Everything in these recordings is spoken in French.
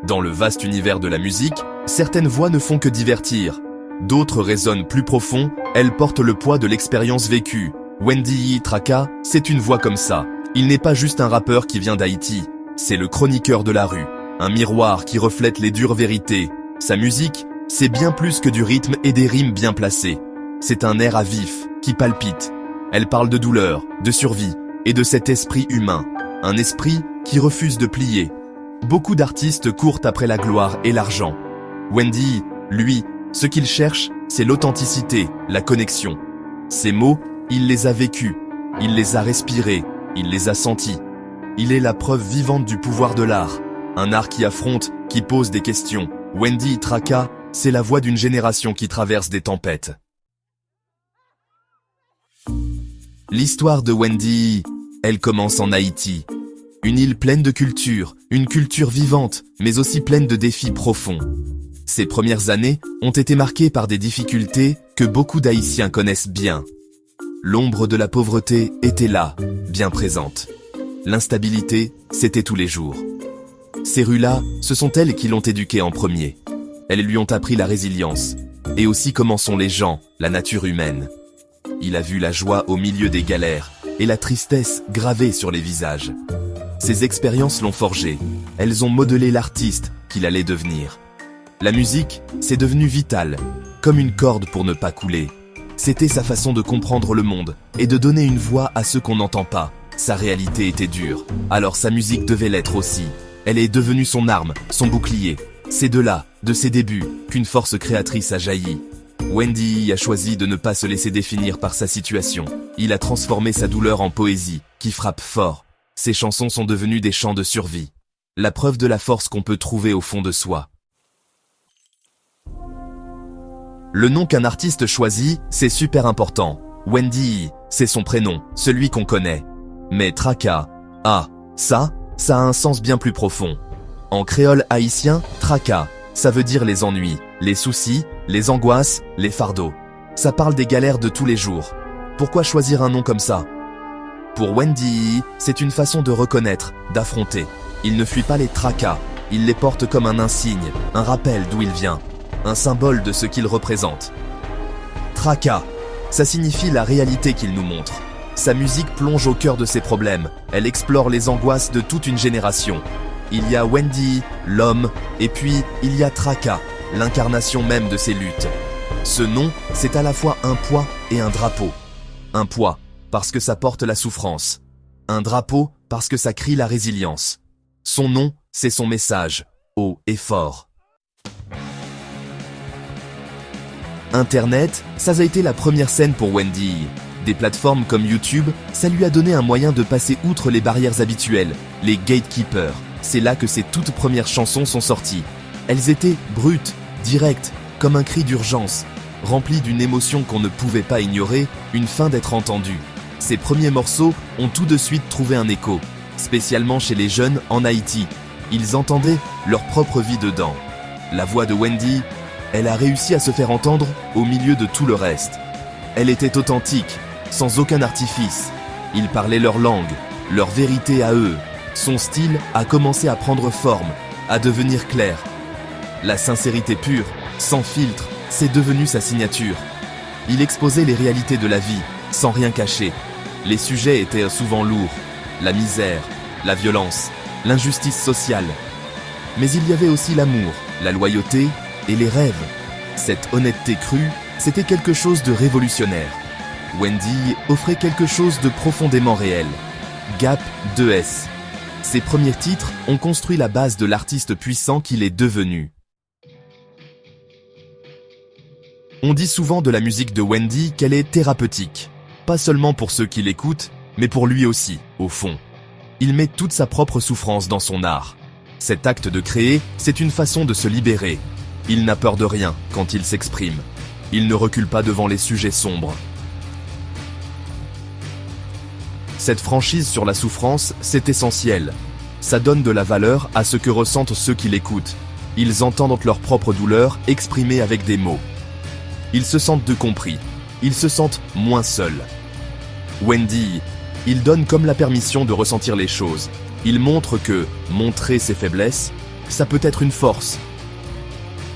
Dans le vaste univers de la musique, certaines voix ne font que divertir. D'autres résonnent plus profond, elles portent le poids de l'expérience vécue. Wendy Traka, c'est une voix comme ça. Il n'est pas juste un rappeur qui vient d'Haïti, c'est le chroniqueur de la rue. Un miroir qui reflète les dures vérités. Sa musique, c'est bien plus que du rythme et des rimes bien placées. C'est un air à vif, qui palpite. Elle parle de douleur, de survie, et de cet esprit humain. Un esprit qui refuse de plier. Beaucoup d'artistes courent après la gloire et l'argent. Wendy, lui, ce qu'il cherche, c'est l'authenticité, la connexion. Ces mots, il les a vécus, il les a respirés, il les a sentis. Il est la preuve vivante du pouvoir de l'art. Un art qui affronte, qui pose des questions. Wendy Traka, c'est la voix d'une génération qui traverse des tempêtes. L'histoire de Wendy, elle commence en Haïti. Une île pleine de culture, une culture vivante, mais aussi pleine de défis profonds. Ces premières années ont été marquées par des difficultés que beaucoup d'Haïtiens connaissent bien. L'ombre de la pauvreté était là, bien présente. L'instabilité, c'était tous les jours. Ces rues-là, ce sont elles qui l'ont éduqué en premier. Elles lui ont appris la résilience, et aussi comment sont les gens, la nature humaine. Il a vu la joie au milieu des galères, et la tristesse gravée sur les visages. Ces expériences l'ont forgé, elles ont modelé l'artiste qu'il allait devenir. La musique, c'est devenu vital, comme une corde pour ne pas couler. C'était sa façon de comprendre le monde, et de donner une voix à ceux qu'on n'entend pas. Sa réalité était dure, alors sa musique devait l'être aussi. Elle est devenue son arme, son bouclier. C'est de là, de ses débuts, qu'une force créatrice a jailli. Wendy a choisi de ne pas se laisser définir par sa situation. Il a transformé sa douleur en poésie, qui frappe fort. Ses chansons sont devenues des chants de survie. La preuve de la force qu'on peut trouver au fond de soi. Le nom qu'un artiste choisit, c'est super important. Wendy, c'est son prénom, celui qu'on connaît. Mais Traka, ça a un sens bien plus profond. En créole haïtien, Traka, ça veut dire les ennuis, les soucis, les angoisses, les fardeaux. Ça parle des galères de tous les jours. Pourquoi choisir un nom comme ça? Pour Wendy, c'est une façon de reconnaître, d'affronter. Il ne fuit pas les tracas, il les porte comme un insigne, un rappel d'où il vient, un symbole de ce qu'il représente. Traka, ça signifie la réalité qu'il nous montre. Sa musique plonge au cœur de ses problèmes, elle explore les angoisses de toute une génération. Il y a Wendy, l'homme, et puis il y a Traka, l'incarnation même de ses luttes. Ce nom, c'est à la fois un poids et un drapeau. Un poids, parce que ça porte la souffrance. Un drapeau, parce que ça crie la résilience. Son nom, c'est son message, haut et fort. Internet, ça a été la première scène pour Wendy. Des plateformes comme YouTube, ça lui a donné un moyen de passer outre les barrières habituelles, les gatekeepers. C'est là que ses toutes premières chansons sont sorties. Elles étaient brutes, directes, comme un cri d'urgence, remplies d'une émotion qu'on ne pouvait pas ignorer, une faim d'être entendue. Ces premiers morceaux ont tout de suite trouvé un écho, spécialement chez les jeunes en Haïti. Ils entendaient leur propre vie dedans. La voix de Wendy, elle a réussi à se faire entendre au milieu de tout le reste. Elle était authentique, sans aucun artifice. Ils parlaient leur langue, leur vérité à eux. Son style a commencé à prendre forme, à devenir clair. La sincérité pure, sans filtre, c'est devenu sa signature. Il exposait les réalités de la vie, sans rien cacher. Les sujets étaient souvent lourds. La misère, la violence, l'injustice sociale. Mais il y avait aussi l'amour, la loyauté et les rêves. Cette honnêteté crue, c'était quelque chose de révolutionnaire. Wendy offrait quelque chose de profondément réel. Gap 2S. Ses premiers titres ont construit la base de l'artiste puissant qu'il est devenu. On dit souvent de la musique de Wendy qu'elle est thérapeutique. Pas seulement pour ceux qui l'écoutent, mais pour lui aussi, au fond. Il met toute sa propre souffrance dans son art. Cet acte de créer, c'est une façon de se libérer. Il n'a peur de rien quand il s'exprime. Il ne recule pas devant les sujets sombres. Cette franchise sur la souffrance, c'est essentiel. Ça donne de la valeur à ce que ressentent ceux qui l'écoutent. Ils entendent leur propre douleur exprimée avec des mots. Ils se sentent compris. Ils se sentent moins seuls. Wendy, il donne comme la permission de ressentir les choses. Il montre que montrer ses faiblesses, ça peut être une force.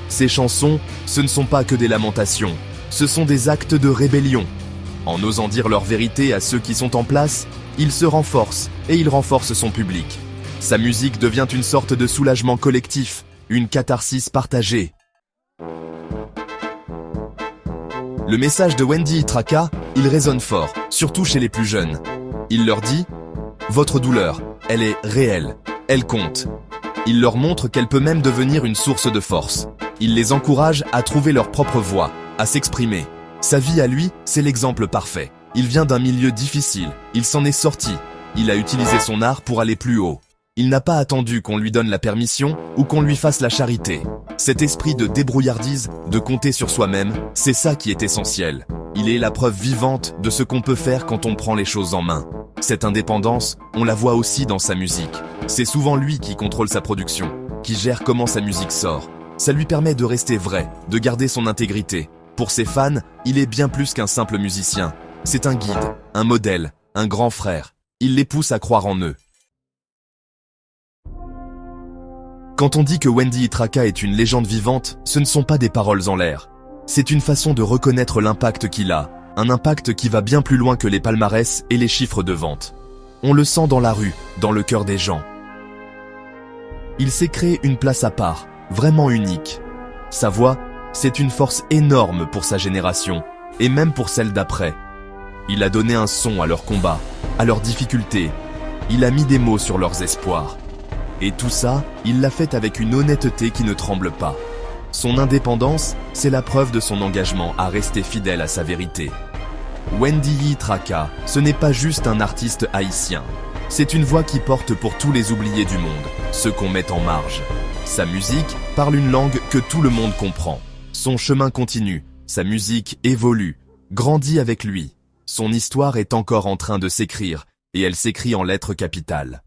Ces chansons, ce ne sont pas que des lamentations, ce sont des actes de rébellion. En osant dire leur vérité à ceux qui sont en place, il se renforce et il renforce son public. Sa musique devient une sorte de soulagement collectif, une catharsis partagée. Le message de Wendy Itraka, il résonne fort, surtout chez les plus jeunes. Il leur dit « Votre douleur, elle est réelle, elle compte ». Il leur montre qu'elle peut même devenir une source de force. Il les encourage à trouver leur propre voix, à s'exprimer. Sa vie à lui, c'est l'exemple parfait. Il vient d'un milieu difficile, il s'en est sorti. Il a utilisé son art pour aller plus haut. Il n'a pas attendu qu'on lui donne la permission ou qu'on lui fasse la charité. Cet esprit de débrouillardise, de compter sur soi-même, c'est ça qui est essentiel. Il est la preuve vivante de ce qu'on peut faire quand on prend les choses en main. Cette indépendance, on la voit aussi dans sa musique. C'est souvent lui qui contrôle sa production, qui gère comment sa musique sort. Ça lui permet de rester vrai, de garder son intégrité. Pour ses fans, il est bien plus qu'un simple musicien. C'est un guide, un modèle, un grand frère. Il les pousse à croire en eux. Quand on dit que Wendy Itraka est une légende vivante, ce ne sont pas des paroles en l'air. C'est une façon de reconnaître l'impact qu'il a, un impact qui va bien plus loin que les palmarès et les chiffres de vente. On le sent dans la rue, dans le cœur des gens. Il s'est créé une place à part, vraiment unique. Sa voix, c'est une force énorme pour sa génération, et même pour celle d'après. Il a donné un son à leurs combats, à leurs difficultés. Il a mis des mots sur leurs espoirs. Et tout ça, il l'a fait avec une honnêteté qui ne tremble pas. Son indépendance, c'est la preuve de son engagement à rester fidèle à sa vérité. Wendy Itraka, ce n'est pas juste un artiste haïtien. C'est une voix qui porte pour tous les oubliés du monde, ceux qu'on met en marge. Sa musique parle une langue que tout le monde comprend. Son chemin continue, sa musique évolue, grandit avec lui. Son histoire est encore en train de s'écrire, et elle s'écrit en lettres capitales.